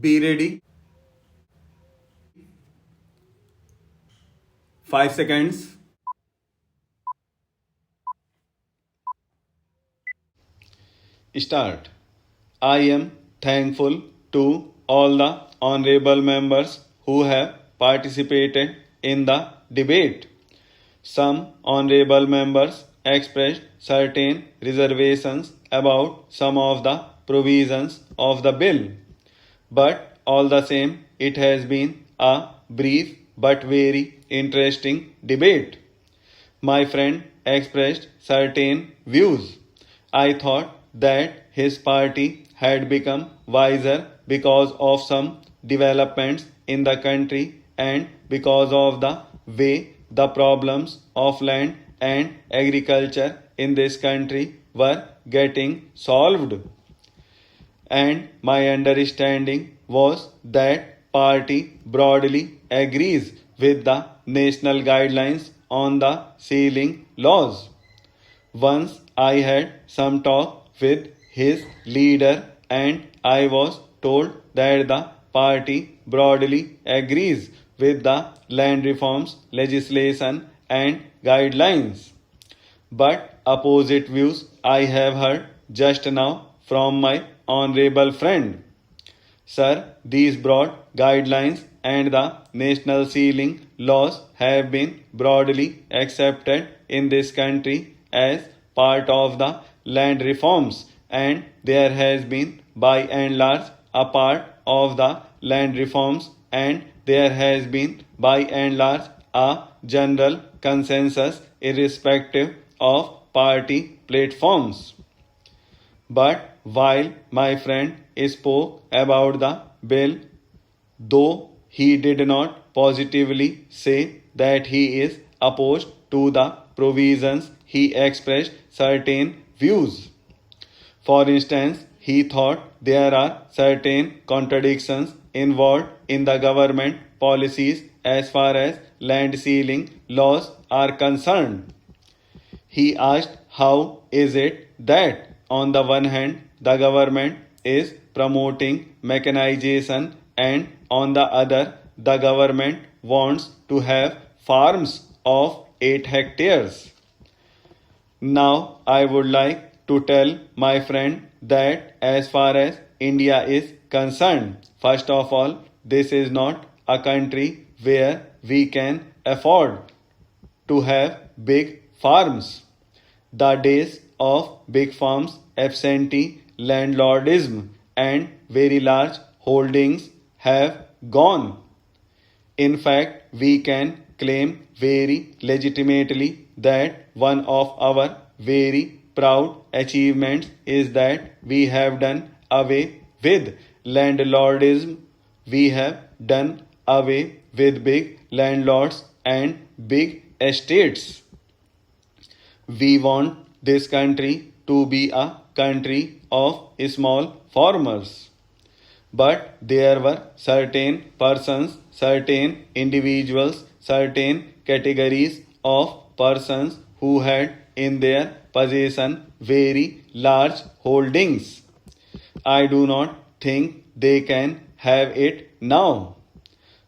Be ready. 5 seconds. Start. I am thankful to all the honorable members who have participated in the debate. Some honorable members expressed certain reservations about some of the provisions of the bill, but all the same, it has been a brief but very interesting debate. My friend expressed certain views. I thought that his party had become wiser because of some developments in the country and because of the way the problems of land and agriculture in this country were getting solved. And my understanding was that party broadly agrees with the national guidelines on the sealing laws. Once I had some talk with his leader and I was told that the party broadly agrees with the land reforms legislation and guidelines. But opposite views I have heard just now from my honorable friend. Sir, these broad guidelines and the national sealing laws have been broadly accepted in this country as part of the land reforms, and there has been by and large a part of the land reforms, and there has been by and large a general consensus irrespective of party platforms. But while my friend spoke about the bill, though he did not positively say that he is opposed to the provisions, he expressed certain views. For instance, he thought there are certain contradictions involved in the government policies as far as land sealing laws are concerned. He asked how is it that on the one hand the government is promoting mechanization and on the other the government wants to have farms of 8 hectares. Now I would like to tell my friend that as far as India is concerned, first of all, this is not a country where we can afford to have big farms. The days of big farms, absentee landlordism, and very large holdings have gone. In fact, we can claim very legitimately that one of our very proud achievements is that we have done away with landlordism. We have done away with big landlords and big estates. We want this country to be a country of small farmers. But there were certain persons, certain individuals, certain categories of persons who had in their possession very large holdings. I do not think they can have it now.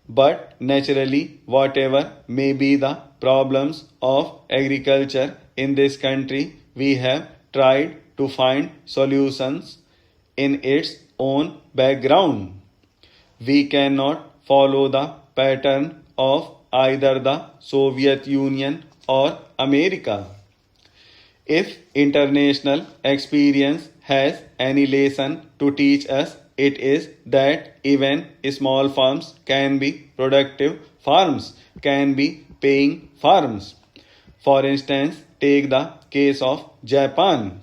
But naturally, whatever may be the problems of agriculture in this country, we have tried to find solutions in its own background. We cannot follow the pattern of either the Soviet Union or America. If international experience has any lesson to teach us, it is that even small farms can be productive farms, can be paying farms. For instance, take the case of Japan.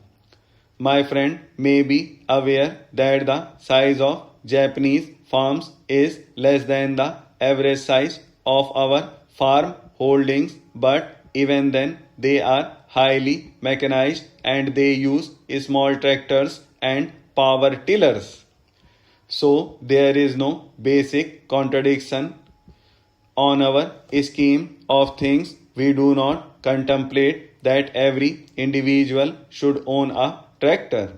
My friend may be aware that the size of Japanese farms is less than the average size of our farm holdings, but even then they are highly mechanized and they use small tractors and power tillers. So there is no basic contradiction on our scheme of things. We do not contemplate that every individual should own a tractor.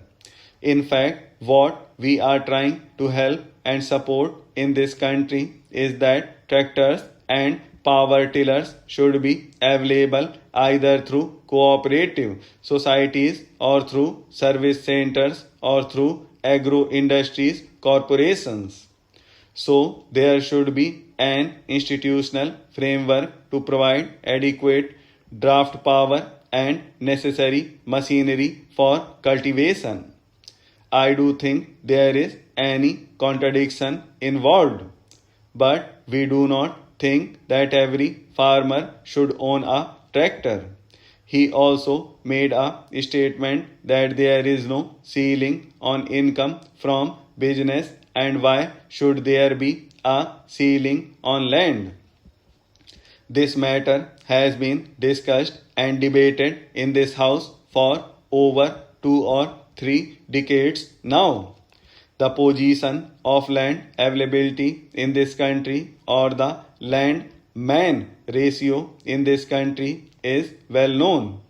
In fact, what we are trying to help and support in this country is that tractors and power tillers should be available either through cooperative societies or through service centers or through agro industries corporations. So, there should be an institutional framework to provide adequate draft power and necessary machinery for cultivation. I do think there is any contradiction involved, but we do not think that every farmer should own a tractor. He also made a statement that there is no ceiling on income from business, and why should there be a ceiling on land? This matter has been discussed and debated in this house for over 2 or 3 decades now. The position of land availability in this country or the land man ratio in this country is well known.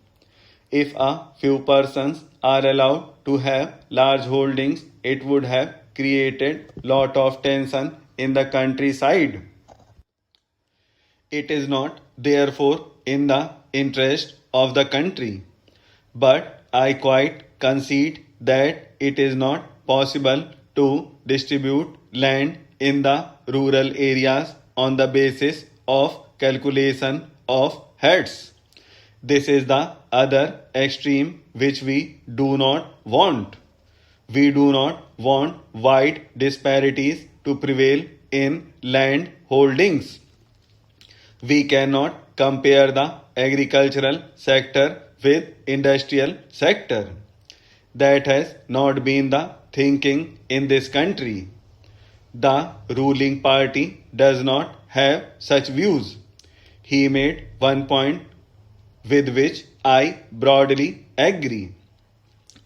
If a few persons are allowed to have large holdings, it would have created lot of tension in the countryside. It is not, therefore, in the interest of the country. But I quite concede that it is not possible to distribute land in the rural areas on the basis of calculation of heads. This is the other extreme which we do not want. We do not want wide disparities to prevail in land holdings. We cannot compare the agricultural sector with industrial sector. That has not been the thinking in this country. The ruling party does not have such views. He made one point with which I broadly agree.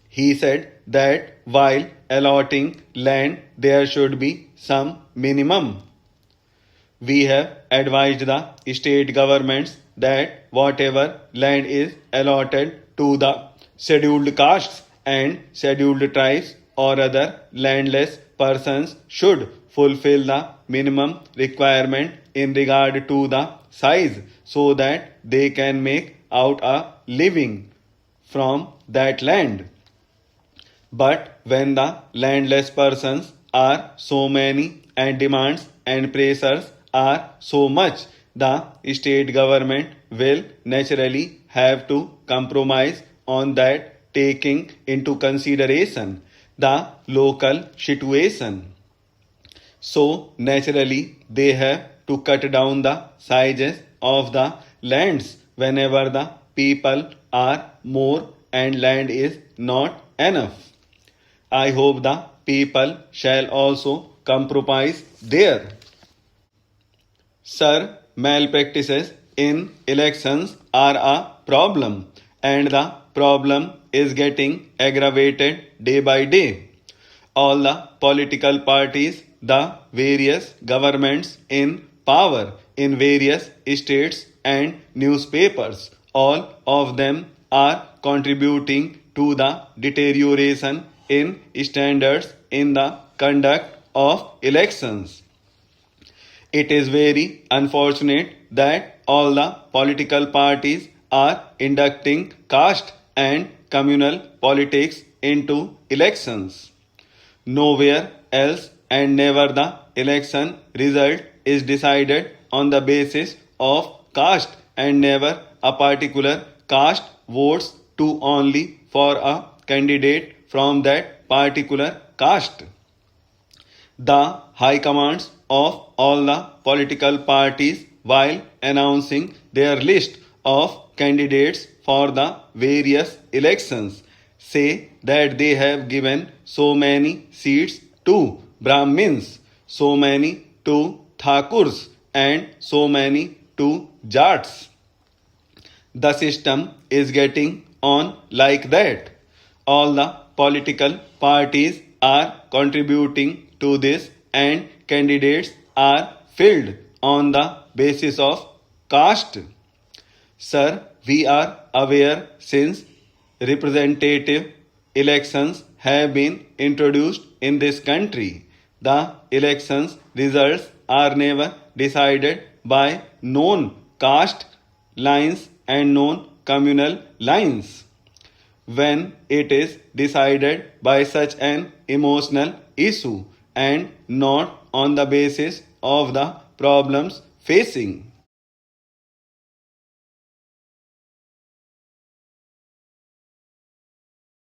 He said that while allotting land, there should be some minimum. We have advised the state governments that whatever land is allotted to the scheduled castes and scheduled tribes or other landless persons should fulfill the minimum requirement in regard to the size so that they can make out a living from that land. But when the landless persons are so many and demands and pressures are so much, the state government will naturally have to compromise on that, taking into consideration the local situation. So naturally they have to cut down the sizes of the lands whenever the people are more and land is not enough. I hope the people shall also compromise there. Sir, malpractices in elections are a problem, and the problem is getting aggravated day by day. All the political parties, the various governments in power in various states and newspapers, all of them are contributing to the deterioration in standards in the conduct of elections. It is very unfortunate that all the political parties are inducting caste and communal politics into elections. Nowhere else and never the election result is decided on the basis of caste, and never a particular caste votes to only for a candidate from that particular caste. The high commands of all the political parties, while announcing their list of candidates for the various elections, say that they have given so many seats to Brahmins, so many to Thakurs, and so many to Jats. The system is getting on like that. All the political parties are contributing to this, and candidates are filled on the basis of caste. Sir, we are aware since representative elections have been introduced in this country. The elections results are never decided by known caste lines and known communal lines. When it is decided by such an emotional issue and not on the basis of the problems facing.